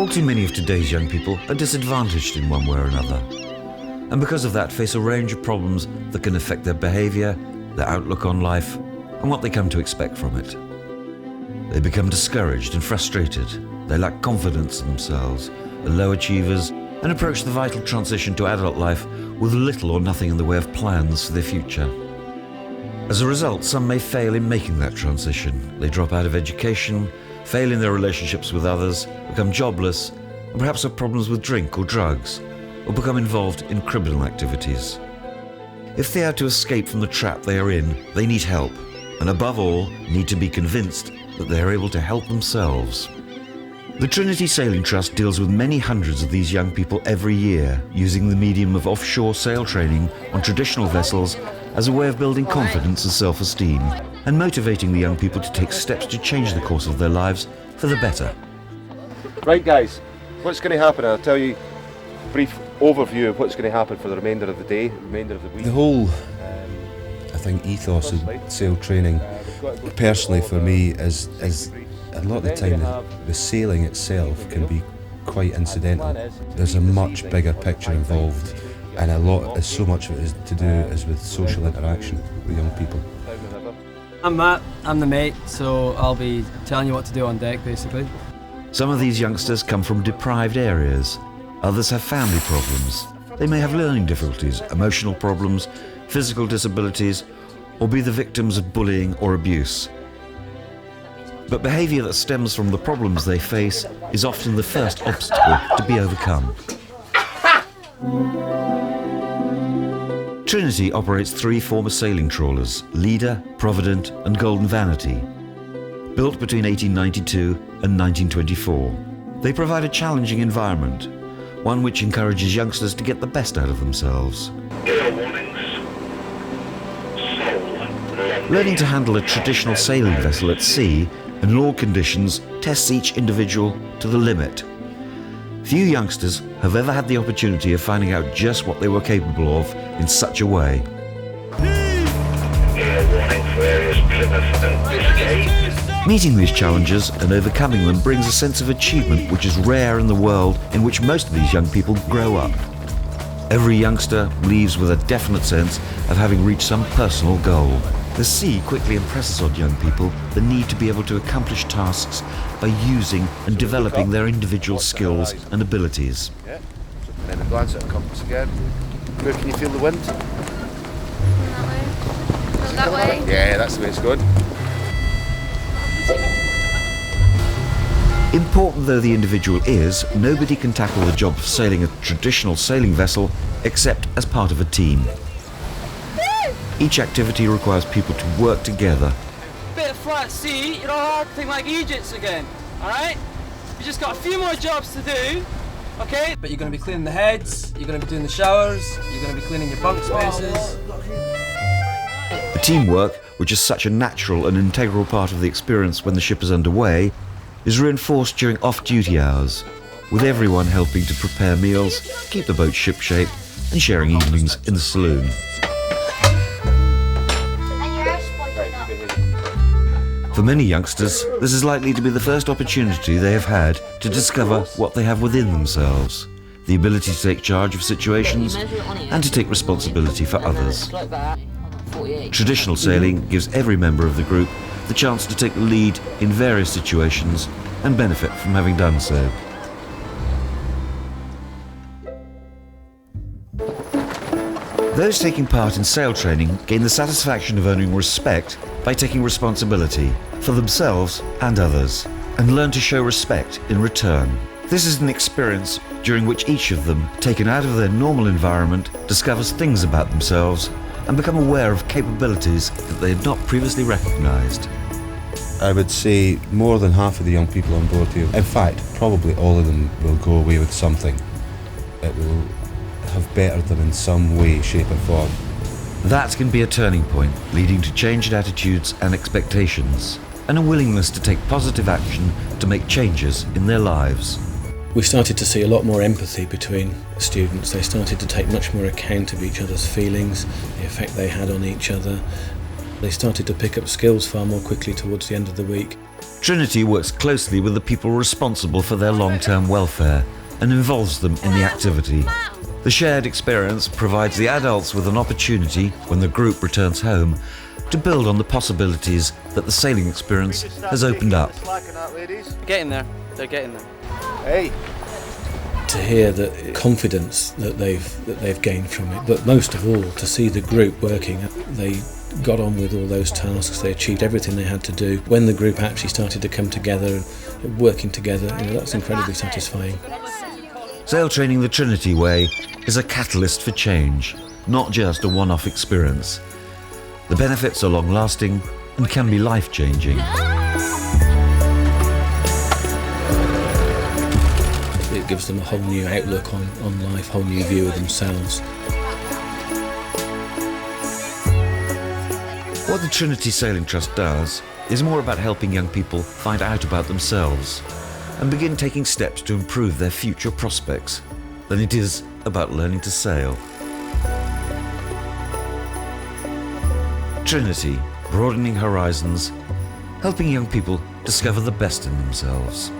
All too many of today's young people are disadvantaged in one way or another, and because of that face a range of problems that can affect their behaviour, their outlook on life, and what they come to expect from it. They become discouraged and frustrated, they lack confidence in themselves, are low achievers, and approach the vital transition to adult life with little or nothing in the way of plans for their future. As a result, some may fail in making that transition. They drop out of education, fail in their relationships with others, become jobless, and perhaps have problems with drink or drugs, or become involved in criminal activities. If they are to escape from the trap they are in, they need help, and above all, need to be convinced that they are able to help themselves. The Trinity Sailing Trust deals with many hundreds of these young people every year, using the medium of offshore sail training on traditional vessels as a way of building confidence and self-esteem, and motivating the young people to take steps to change the course of their lives for the better. Right guys, what's going to happen? I'll tell you a brief overview of what's going to happen for the remainder of the day, remainder of the week. The whole, I think, ethos of sail training, personally for me, is a lot of the time the sailing itself can be quite incidental. There's a much bigger picture involved, and so much of it is to do is with social interaction with young people. I'm Matt, I'm the mate, so I'll be telling you what to do on deck basically. Some of these youngsters come from deprived areas. Others have family problems. They may have learning difficulties, emotional problems, physical disabilities, or be the victims of bullying or abuse. But behaviour that stems from the problems they face is often the first obstacle to be overcome. Trinity operates 3 former sailing trawlers, Leader, Provident and Golden Vanity. Built between 1892 and 1924, they provide a challenging environment, one which encourages youngsters to get the best out of themselves. Learning to handle a traditional sailing vessel at sea and in all conditions tests each individual to the limit. Few youngsters have ever had the opportunity of finding out just what they were capable of in such a way. Meeting these challenges and overcoming them brings a sense of achievement which is rare in the world in which most of these young people grow up. Every youngster leaves with a definite sense of having reached some personal goal. The sea quickly impresses on young people the need to be able to accomplish tasks by using and developing their individual skills and abilities. Yeah. And then a glance at the compass again. Where can you feel the wind? That way. Yeah, that's the way it's going. Important though the individual is, nobody can tackle the job of sailing a traditional sailing vessel except as part of a team. Each activity requires people to work together. Bit of flat sea, you're all acting like Egypts again, alright? You just got a few more jobs to do, okay? But you're going to be cleaning the heads, you're going to be doing the showers, you're going to be cleaning your bunk spaces. The teamwork, which is such a natural and integral part of the experience when the ship is underway, is reinforced during off-duty hours, with everyone helping to prepare meals, keep the boat shipshape, and sharing evenings in the saloon. For many youngsters, this is likely to be the first opportunity they have had to discover what they have within themselves, the ability to take charge of situations and to take responsibility for others. Traditional sailing gives every member of the group the chance to take the lead in various situations and benefit from having done so. Those taking part in sail training gain the satisfaction of earning respect by taking responsibility for themselves and others, and learn to show respect in return. This is an experience during which each of them, taken out of their normal environment, discovers things about themselves and become aware of capabilities that they had not previously recognised. I would say more than half of the young people on board here, in fact, probably all of them, will go away with something that will have bettered them in some way, shape or form. That can be a turning point, leading to changed attitudes and expectations, and a willingness to take positive action to make changes in their lives. We started to see a lot more empathy between students. They started to take much more account of each other's feelings, the effect they had on each other. They started to pick up skills far more quickly towards the end of the week. Trinity works closely with the people responsible for their long-term welfare and involves them in the activity. The shared experience provides the adults with an opportunity, when the group returns home, to build on the possibilities that the sailing experience has opened up. Getting there. They're getting there. Hey. To hear the confidence that they've gained from it, but most of all to see the group working. They got on with all those tasks, they achieved everything they had to do. When the group actually started to come together and working together, that's incredibly satisfying. Sail training the Trinity way is a catalyst for change, not just a one-off experience. The benefits are long-lasting and can be life-changing. It gives them a whole new outlook on life, a whole new view of themselves. What the Trinity Sailing Trust does is more about helping young people find out about themselves and begin taking steps to improve their future prospects than it is about learning to sail. Trinity, broadening horizons, helping young people discover the best in themselves.